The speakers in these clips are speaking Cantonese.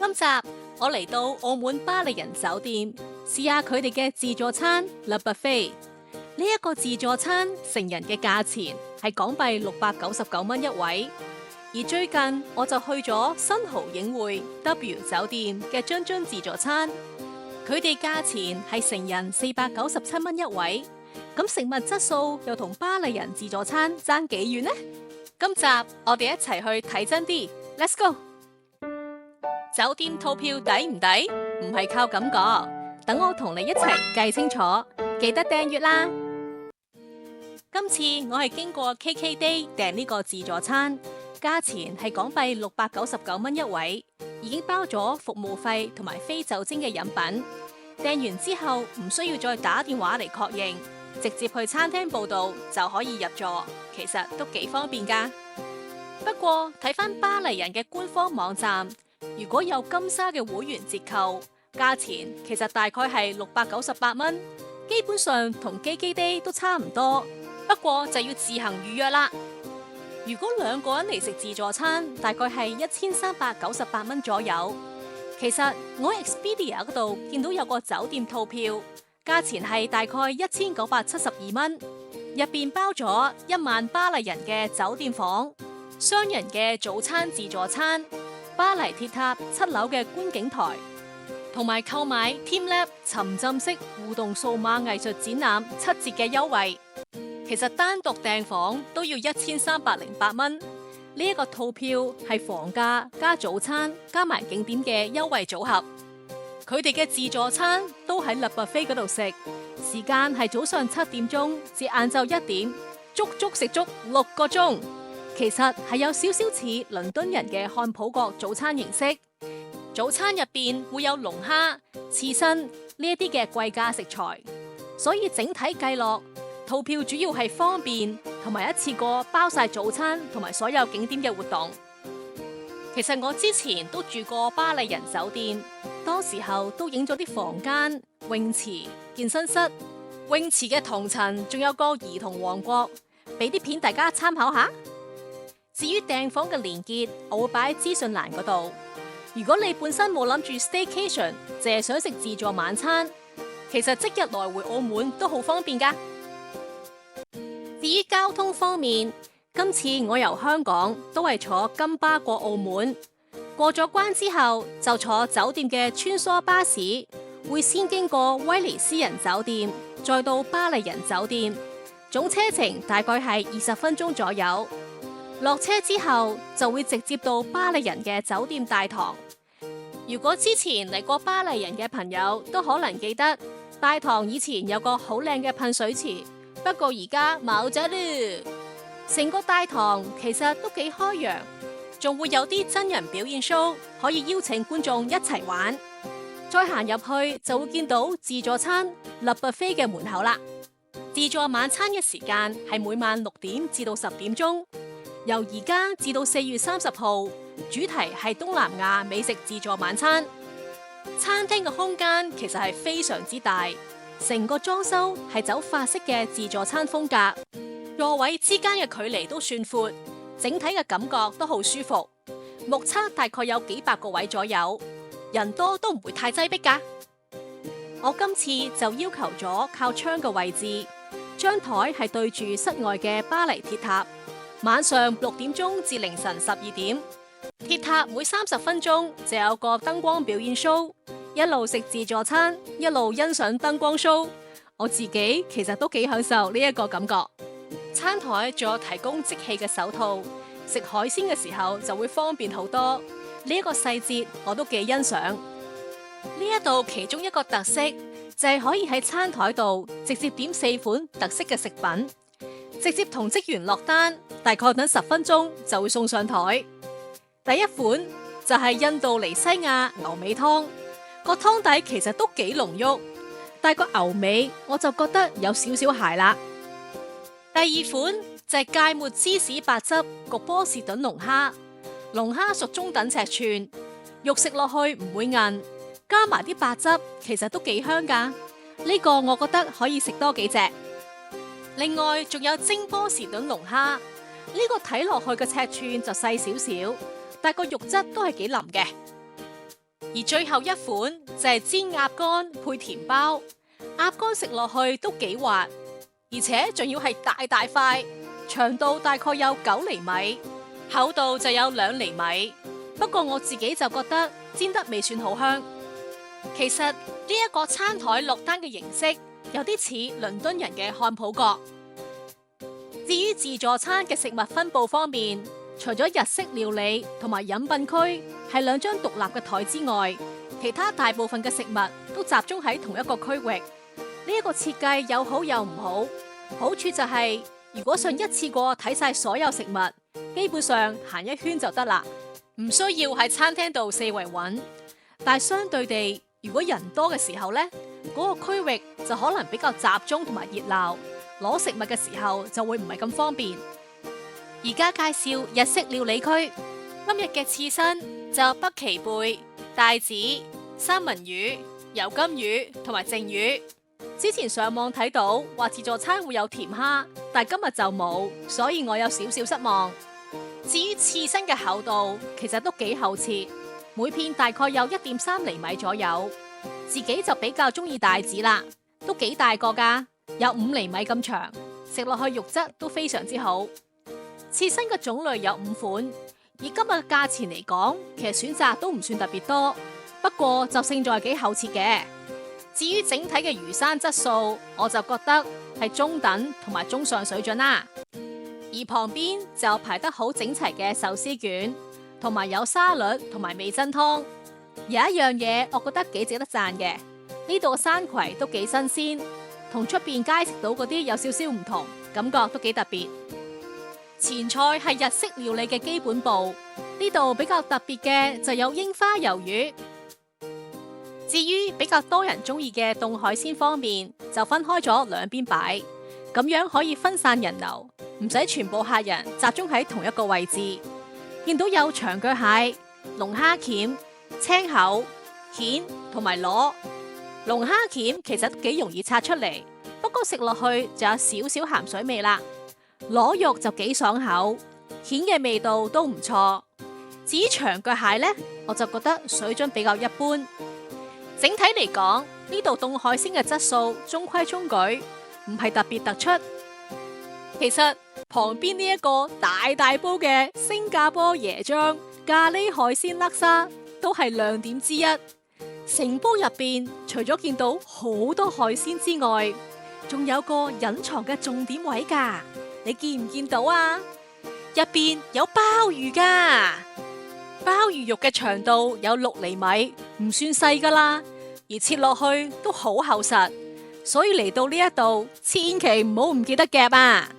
今集我嚟到澳門巴黎人酒店，試下佢哋嘅自助餐 Le Buffet。呢一個自助餐成人嘅價錢係港幣699蚊一位，而最近我就去咗新濠影匯 W 酒店嘅津津自助餐，佢哋價錢係成人497蚊一位，咁食物質素又同巴黎人自助餐爭幾遠呢？今集我哋一齊去睇真啲 ，Let's go！ 酒店套票抵唔抵？唔係靠感覺，等我同你一齊計清楚，記得訂閱啦！今次我係經過 KKday 訂呢個自助餐，價錢係港幣699蚊一位，已經包咗服務費同埋非酒精嘅飲品。訂完之後唔需要再打電話嚟確認，直接去餐廳報到就可以入座，其實都幾方便㗎。不過睇返巴黎人嘅官方網站，如果有金沙嘅會員折扣，價錢其實大概係698蚊，基本上同KKday都差唔多。不過就要自行預約啦。如果兩個人嚟食自助餐，大概係1398蚊左右。其實我喺 Expedia 嗰度見到有個酒店套票，價錢係大概1972蚊，入邊包咗1晚巴黎人嘅酒店房、雙人嘅早餐自助餐、巴黎鐵塔7樓嘅觀景台，同埋購買 TeamLab 沉浸式互動數碼藝術展覽7折嘅優惠。其實單獨訂房都要1308蚊，呢一個套票係房價加早餐加埋景點嘅優惠組合。佢哋嘅自助餐都喺 Le Buffet 嗰度食，時間係早上7點鐘至晏晝1點，足食足6個鐘。其實係有少少似倫敦人嘅漢堡角早餐形式。早餐入邊會有龍蝦、刺身呢一啲嘅貴價食材，所以整體計落，套票主要係方便同埋一次過包晒早餐同埋所有景點嘅活動。其實我之前都住過巴黎人酒店，當時候都影咗啲房間、泳池、健身室。泳池嘅同層仲有個兒童王國，俾啲片大家參考下。至於訂房嘅連結，我會擺喺資訊欄嗰度。如果你本身冇諗住 staycation， 淨係想食自助晚餐，其實即日來回澳門都好方便噶。至於交通方面，今次我由香港都係坐金巴過澳門，過咗關之後就坐酒店嘅穿梭巴士，會先經過威尼斯人酒店，再到巴黎人酒店，總車程大概係20分鐘左右。落車之後就會直接到巴黎人嘅酒店大堂。如果之前嚟過巴黎人嘅朋友都可能記得，大堂以前有個好靚嘅噴水池。不過而家冇咗啦，成個大堂其實都幾開揚，仲會有啲真人表演 show， 可以邀請觀眾一齊玩。再行入去就會見到自助餐 Le Buffet 嘅門口啦。自助晚餐嘅時間係每晚6點至到10點鐘，由而家至到4月30號，主題係東南亞美食自助晚餐。餐廳嘅空間其實係非常之大。成個裝修係走法式嘅自助餐風格，座位之間嘅距離都算闊，整體嘅感覺都好舒服。目測大概有幾百個位左右，人多都唔會太擠迫㗎。我今次就要求咗靠窗嘅位置，張台係對住室外嘅巴黎鐵塔。晚上6點鐘至凌晨12點，鐵塔每30分鐘就有個燈光表演 show。一路食自助餐，一路欣賞燈光 show， 我自己其實都幾享受呢一個感覺。餐台仲有提供即棄嘅手套，食海鮮嘅時候就會方便好多。呢一個細節我都幾欣賞。呢一度其中一個特色就係可以喺餐台度直接點4款特色嘅食品，直接同職員落單，大概等10分鐘就會送上台。第一款就係印度尼西亞牛尾湯。個湯底其實都幾濃郁，但係個牛尾我就覺得有少少柴啦。第二款就係芥末芝士白汁焗波士頓龍蝦，龍蝦屬中等尺寸，肉食落去唔會韌，加埋啲白汁其實都幾香噶。呢個我覺得可以食多幾隻。另外仲有蒸波士頓龍蝦，呢個睇落去嘅尺寸就細少少，但係個肉質都係幾腍嘅。而最後一款就係煎鴨肝配甜包，鴨肝食落去都幾滑，而且仲要係大大塊，長度大概有9厘米，厚度就有2厘米。不過我自己就覺得煎得未算好香。其實呢一個餐台落單嘅形式有啲似倫敦人嘅漢堡角。至於自助餐嘅食物分佈方面，除咗日式料理同埋飲品區係2張獨立嘅台之外，其他大部分嘅食物都集中喺同一個區域。呢一個設計有好有唔好，好處就係如果想一次過睇晒所有食物，基本上行一圈就得啦，唔需要喺餐廳度四圍揾。但係相對地，如果人多嘅時候呢，嗰個區域就可能比較集中同埋熱鬧，攞食物嘅時候就會唔係咁方便。而家介紹日式料理區，今日嘅刺身就北奇貝、帶子、三文魚、油甘魚同埋淨魚。之前上網睇到話自助餐會有甜蝦，但今日就冇，所以我有少少失望。至於刺身嘅厚度，其實都幾厚切，每片大概有1.3厘米左右。自己就比較中意帶子啦，都幾大個噶，有5厘米咁長，食落去肉質都非常之好。刺身嘅種類有5款，以今日嘅價錢嚟講，其實選擇都唔算特別多，不過就勝在幾厚切嘅。至於整體嘅魚生質素，我就覺得係中等同埋中上水準啦。而旁邊就有排得好整齊嘅壽司卷，同埋有沙律同埋味噌湯。有一樣嘢我覺得幾值得讚嘅，呢度嘅山葵都幾新鮮，同出邊街食到嗰啲有少少唔同，感覺都幾特別。前菜係日式料理嘅基本步，呢度比較特別嘅就有櫻花魷魚。至於比較多人中意嘅凍海鮮方面，就分開咗2邊擺，咁樣可以分散人流，唔使全部客人集中喺同一個位置。見到有長腳蟹、龍蝦鉗、青口、蜆同埋螺。龍蝦鉗其實幾容易拆出嚟，不過食落去就有少少鹹水味啦。螺肉就幾爽口，蜆嘅味道都唔錯。至於長腳蟹呢，我就覺得水準比較一般。整體嚟講，呢度凍海鮮嘅質素中規中矩，唔係特別突出。其實旁邊呢一個大大煲嘅新加坡椰漿咖喱海鮮叻沙都係亮點之一。成煲入邊除咗見到好多海鮮之外，仲有個隱藏嘅重點位㗎。你見唔見到啊？入邊有鮑魚噶，鮑魚肉嘅長度有6厘米，唔算細噶啦，而切落去都好厚實，所以嚟到呢一度，千祈唔好唔記得夾啊！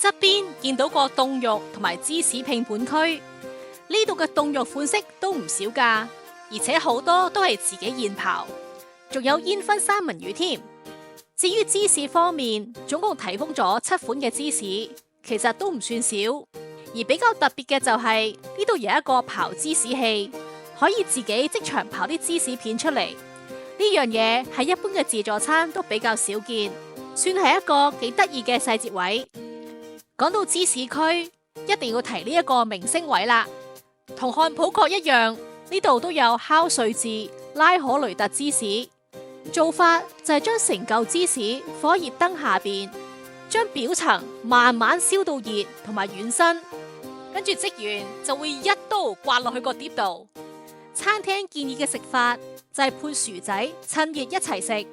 側邊見到個凍肉同埋芝士拼盤區，呢度嘅凍肉款式都唔少噶，而且好多都係自己現刨，仲有煙燻三文魚添。至於芝士方面，總共提供咗7款嘅芝士，其實都唔算少。而比較特別嘅就係呢度有一個刨芝士器，可以自己即場刨啲芝士片出嚟。呢樣嘢喺一般嘅自助餐都比較少見，算係一個幾得意嘅細節位。講到芝士區，一定要提呢一個明星位啦。同漢堡角一樣，呢度都有烤瑞治拉可雷特芝士。做法就係將成嚿芝士放喺熱燈下邊，將表層慢慢燒到熱同埋軟身，跟住職員就會一刀刮落去個碟度。餐廳建議嘅食法就係配薯仔，趁熱一齊食。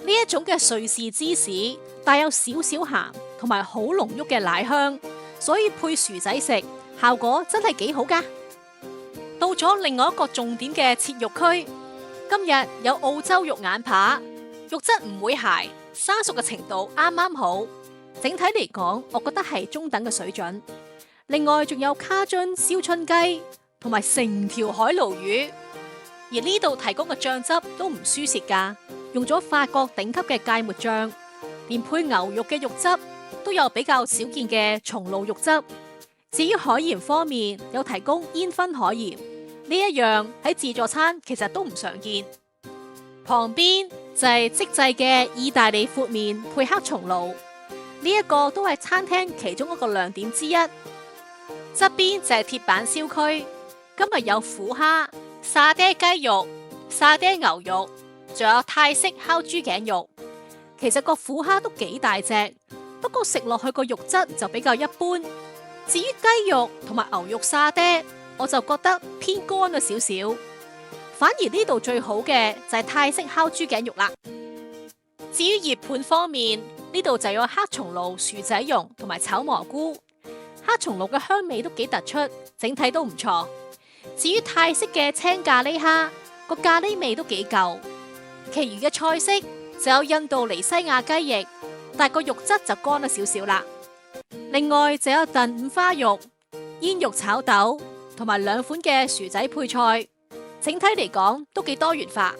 呢一種嘅瑞士芝士帶有少少鹹同埋好濃郁嘅奶香，所以配薯仔食效果真係幾好噶。到咗另外一個重點嘅切肉區。今日有澳洲肉眼扒，肉質唔會柴，生熟嘅程度啱啱好。整體嚟講，我覺得係中等嘅水準。另外仲有卡津燒春雞同埋成條海鱸魚，而呢度提供嘅醬汁都唔輸蝕噶，用咗法國頂級嘅芥末醬，連配牛肉嘅肉汁都有比較少見嘅松露肉汁。至於海鹽方面，有提供煙燻海鹽。呢一樣喺自助餐其實都唔常見。旁邊就係即製嘅意大利闊麵配黑松露，呢一個都係餐廳其中一個亮點之一。側邊就係鐵板燒區，今日有虎蝦、沙爹雞肉、沙爹牛肉，仲有泰式烤豬頸肉。其實個虎蝦都幾大隻，不過食落去個肉質就比較一般。至於雞肉同埋牛肉沙爹，我就覺得偏乾咗少少。反而呢度最好嘅就係泰式烤豬頸肉啦。至於熱盤方面，呢度就有黑松露薯仔蓉同埋炒蘑菇。黑松露嘅香味都幾突出，整體都唔錯。至於泰式嘅青咖喱蝦，個咖喱味都幾夠。其餘嘅菜式就有印度尼西亞雞翼，但係個肉質就乾咗少少啦。另外就有燉五花肉、煙肉炒豆同埋2款嘅薯仔配菜，整體嚟講都幾多元化。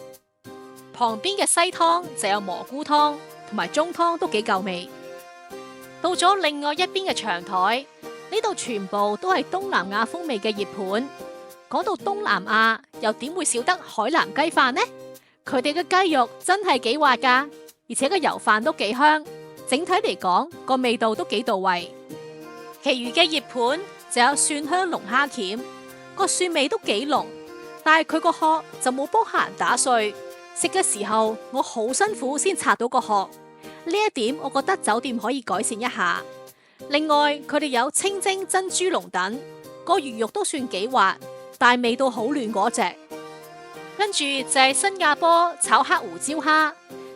旁邊嘅西湯就有蘑菇湯同埋中湯，都幾夠味。到咗另外一邊嘅長台，呢度全部都係東南亞風味嘅熱盤。講到東南亞，又點會少得海南雞飯呢？佢哋嘅雞肉真係幾滑噶，而且個油飯都幾香。整體嚟講，個味道都幾到位。其餘嘅熱盤就有蒜香龍蝦鉗，個蒜味都幾濃，但係佢個殼就冇幫客人打碎。食嘅時候我好辛苦先拆到個殼，呢一點我覺得酒店可以改善一下。另外佢哋有清蒸珍珠龍躉，個魚肉都算幾滑，但係味道好嫩嗰隻。跟住就係新加坡炒黑胡椒蝦，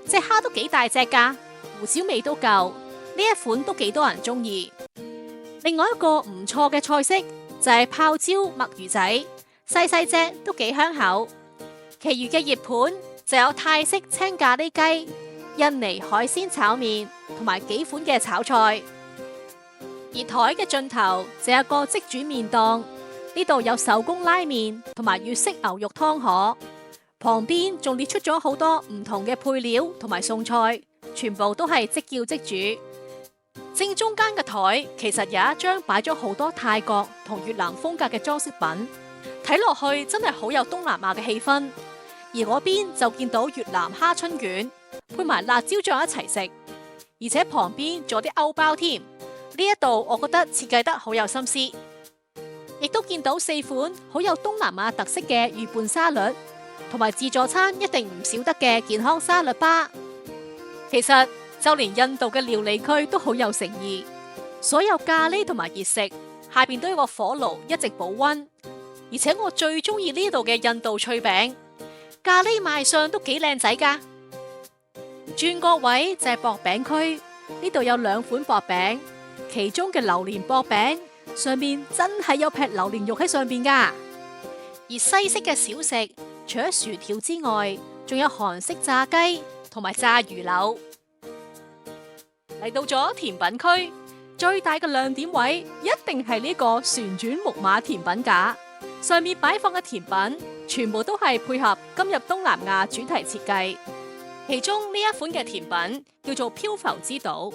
隻蝦都幾大隻噶，胡椒味都夠，呢一款都幾多人中意。另外一個唔錯嘅菜式就係泡椒墨魚仔，細細隻都幾香口。其餘嘅熱盤就有泰式青咖喱雞、印尼海鮮炒麵同埋幾款嘅炒菜。熱台嘅盡頭就有個即煮麵檔，呢度有手工拉麵同埋粵式牛肉湯河，旁邊仲列出咗好多唔同嘅配料同埋餸菜，全部都係即叫即煮。正中間嘅台其實有一張擺咗好多泰國同越南風格嘅裝飾品，睇落去真係好有東南亞嘅氣氛。而嗰邊就見到越南蝦春卷，配埋辣椒醬一齊食，而且旁邊仲有啲歐包添。呢一度我覺得設計得好有心思，亦都見到4款好有東南亞特色嘅魚伴沙律，同埋自助餐一定唔少得嘅健康沙律吧。其實就連印度嘅料理區都好有誠意，所有咖喱同埋熱食下邊都有個火爐一直保溫，而且我最中意呢度嘅印度脆餅。咖喱賣相都幾靚仔噶。轉角位就係薄餅區，呢度有2款薄餅，其中嘅榴蓮薄餅上面真係有劈榴蓮肉喺上邊噶。而西式嘅小食，除咗薯條之外，仲有韓式炸雞同埋炸魚柳。嚟到咗甜品區，最大嘅亮點位一定係呢個旋轉木馬甜品架，上面擺放嘅甜品全部都係配合今日東南亞主題設計。其中呢一款嘅甜品叫做漂浮之島，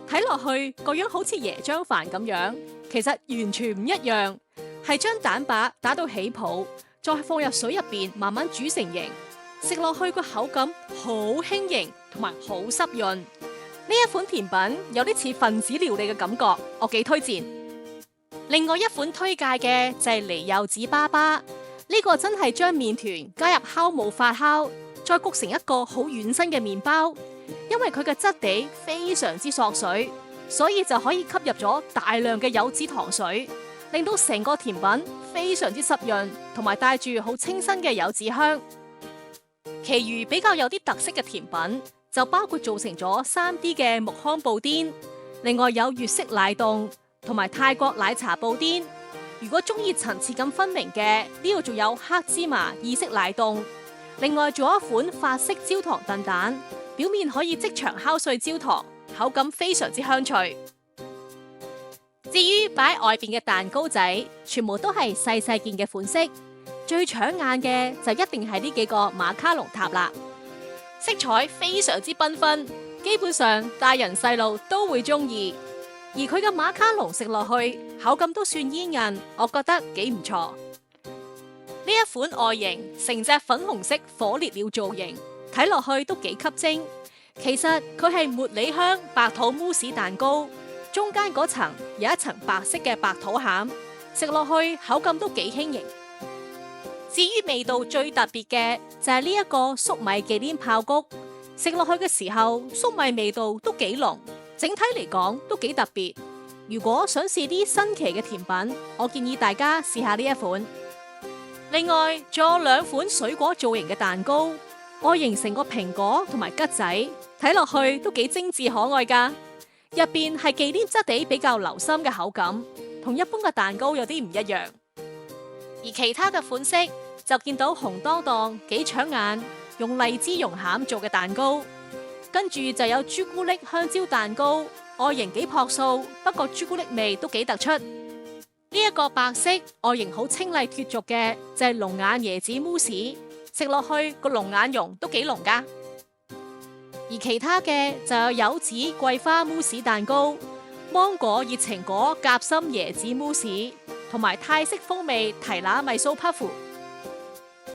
睇落去個樣好似椰漿飯咁樣，其實完全唔一樣，係將蛋白打到起泡，再放入水入邊慢慢煮成型，食落去個口感好輕盈同埋好濕潤。呢一款甜品有啲似分子料理嘅感覺，我幾推薦。另外一款推介嘅就係梨柚子粑粑，呢個真係將麵團加入酵母發酵，再焗成一個好軟身嘅麵包。因為佢嘅質地非常之索水，所以就可以吸入咗大量嘅柚子糖水，令到成個甜品非常之濕潤，同埋帶住好清新嘅柚子香。其餘比較有啲特色嘅甜品就包括做成咗3D 嘅木糠布甸，另外有粵式奶凍同埋泰國奶茶布甸。如果中意層次感分明嘅，呢度仲有黑芝麻意式奶凍，另外仲有一款法式焦糖燉蛋，表面可以即場敲碎焦糖，口感非常之香脆。至於擺喺外邊嘅蛋糕仔，全部都係細細件嘅款式，最搶眼嘅就一定係呢幾個馬卡龍塔啦。色彩非常之繽紛，基本上大人細路都會中意。而佢嘅馬卡龍食落去口感都算煙韌，我覺得幾唔錯。呢一款外形成隻粉紅色火烈鳥造型，睇落去都幾吸睛。其實佢係茉莉香白桃慕斯蛋糕，中間嗰層有一層白色嘅白桃餡，食落去口感都幾輕盈。至於味道最特別嘅就係呢一個粟米忌廉爆谷，食落去嘅時候粟米味道都幾濃，整體嚟講都幾特別。如果想試啲新奇嘅甜品，我建議大家試下呢一款。另外仲有2款水果造型嘅蛋糕，外形成個蘋果同埋桔仔，睇落去都幾精緻可愛噶。入邊係忌廉質地比較流心嘅口感，同一般嘅蛋糕有啲唔一樣。而其他嘅款式就見到紅當當幾搶眼，用荔枝蓉餡做嘅蛋糕，跟住就有朱古力香蕉蛋糕，外形幾樸素，不過朱古力味都幾突出。呢一個白色外形好清麗脫俗嘅就係龍眼椰子慕斯，食落去個龍眼蓉都幾濃噶。而其他嘅就有柚子桂花慕斯蛋糕、芒果熱情果夾心椰子慕斯，同埋泰式風味提拿米蘇匹芙。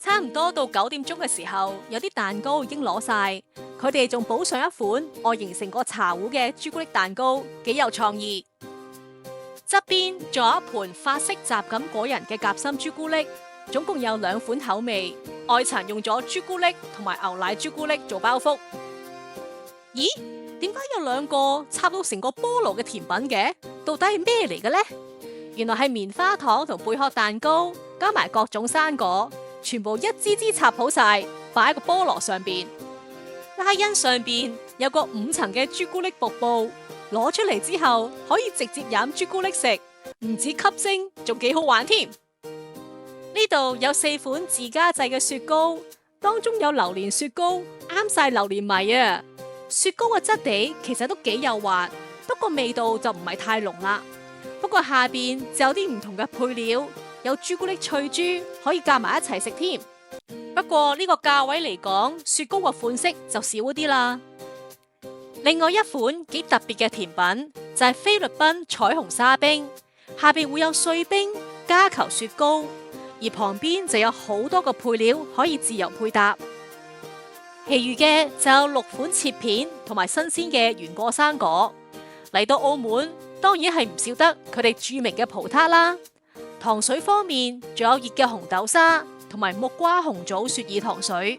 差唔多到9點鐘嘅時候，有啲蛋糕已經攞晒，佢哋仲補上一款外形成個茶壺嘅朱古力蛋糕，幾有創意。側邊仲有一盤法式雜錦果仁嘅夾心朱古力，總共有2款口味，外層用咗朱古力同埋牛奶朱古力做包覆。咦？點解有2個插到成個菠蘿嘅甜品嘅？到底係咩嚟嘅呢？原來係棉花糖同貝殼蛋糕，加埋各種生果，全部一支支插好晒，擺喺個菠蘿上邊。拉欣上邊有個5層嘅朱古力瀑布，攞出嚟之後可以直接飲朱古力食，唔止吸睛，仲幾好玩添。呢度有4款自家製嘅雪糕，當中有榴蓮雪糕，啱晒榴蓮迷啊！雪糕嘅質地其實都幾幼滑，不過味道就唔係太濃啦。不過下邊就有啲唔同嘅配料，有朱古力脆珠可以夾埋一齊食添。不過呢個價位嚟講，雪糕嘅款式就少啲啦。另外一款幾特別嘅甜品就係菲律賓彩虹沙冰，下邊會有碎冰加球雪糕，而旁邊就有好多個配料可以自由配搭。其餘嘅就有6款切片同埋新鮮嘅原果生果。嚟到澳門，當然係唔少得佢哋著名嘅葡撻啦。糖水方面，仲有熱嘅紅豆沙同埋木瓜紅棗雪耳糖水。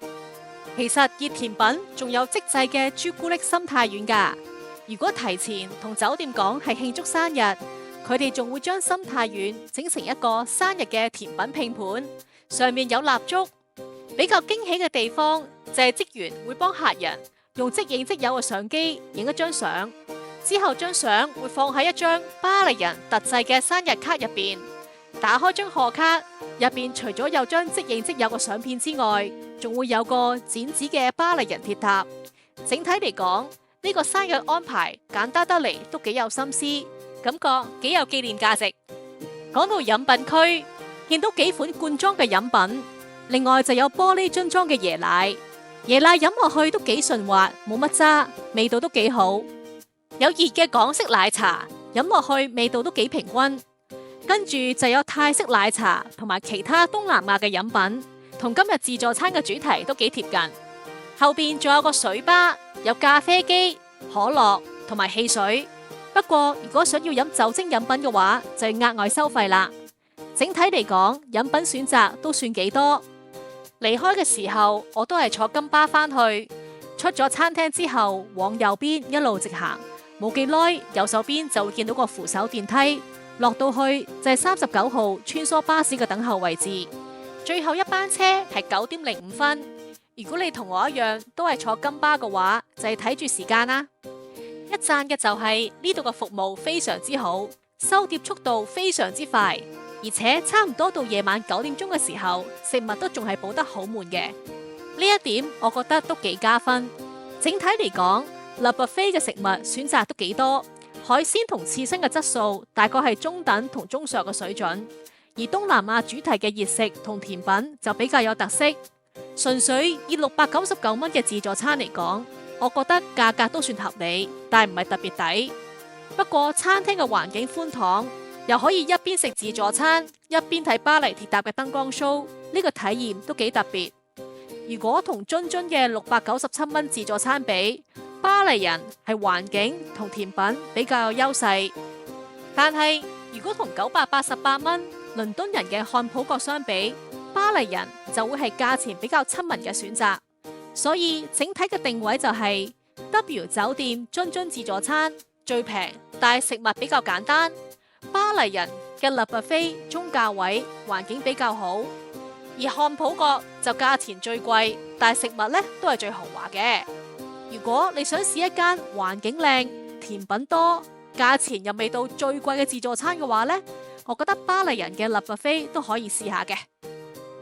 其實熱甜品仲有即製嘅朱古力心太軟噶。如果提前同酒店講係慶祝生日，佢哋仲會將心太軟整成一個生日嘅甜品拼盤，上面有蠟燭。比較驚喜嘅地方就係職員會幫客人用即影即有嘅相機影一張相，之後張相會放喺一張巴黎人特製嘅生日卡入邊。打開張賀卡，入邊除咗有張即影即有嘅相片之外，仲會有個剪紙嘅巴黎人鐵塔。整體嚟講，呢個生日安排簡單得嚟都幾有心思，感覺幾有紀念價值。講到飲品區，見到幾款罐裝嘅飲品，另外就有玻璃樽裝嘅椰奶。椰奶飲落去都幾順滑，冇乜渣，味道都幾好。有熱嘅港式奶茶，飲落去味道都幾平均。跟住就有泰式奶茶同埋其他東南亞嘅飲品，同今日自助餐嘅主題都幾貼近。後邊仲有個水吧，有咖啡機、可樂同埋汽水。不過如果想要飲酒精飲品嘅話，就要額外收費啦。整體嚟講，飲品選擇都算幾多。離開嘅時候，我都係坐金巴返去。出咗餐廳之後，往右邊一路直行，冇幾耐，右手邊就會見到個扶手電梯。落到去就係39號穿梭巴士嘅等候位置，最後一班車係9點05分。如果你同我一樣都係坐金巴嘅話，就係睇住時間啦。一讚嘅就係呢度嘅服務非常之好，收碟速度非常之快，而且差唔多到夜晚9點鐘嘅時候，食物都仲係補得好滿嘅。呢一點我覺得都幾加分。整體嚟講，Le Buffet嘅食物選擇都幾多。海鮮同刺身嘅質素大概係中等同中上嘅水準，而東南亞主題嘅熱食同甜品就比較有特色。純粹以699蚊嘅自助餐嚟講，我覺得價格都算合理，但係唔係特別抵。不過餐廳嘅環境寬敞，又可以一邊食自助餐一邊睇巴黎鐵塔嘅燈光 show， 呢個體驗都幾特別。如果同津津嘅697蚊自助餐比，巴黎人係環境同甜品比較有優勢，但係如果同988蚊倫敦人嘅漢普國相比，巴黎人就會係價錢比較親民嘅選擇。所以整體嘅定位就係 W 酒店津津自助餐最平，但係食物比較簡單。巴黎人嘅 Le Buffet 中價位，環境比較好。而漢普國就價錢最貴，但係食物呢都係最豪華嘅。如果你想試一間環境靚、甜品多、價錢又未到最貴嘅自助餐嘅話呢，我覺得巴黎人嘅 Le Buffet 都可以試下嘅。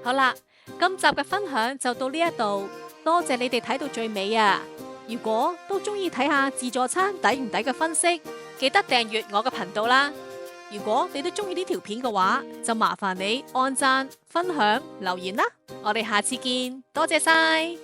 好啦，今集嘅分享就到呢一度。多謝你哋睇到最尾啊！如果都中意睇下自助餐抵唔抵嘅分析，記得訂閱我嘅頻道啦。如果你都中意呢條片嘅話，就麻煩你按讚、分享、留言啦。我哋下次見，多謝晒。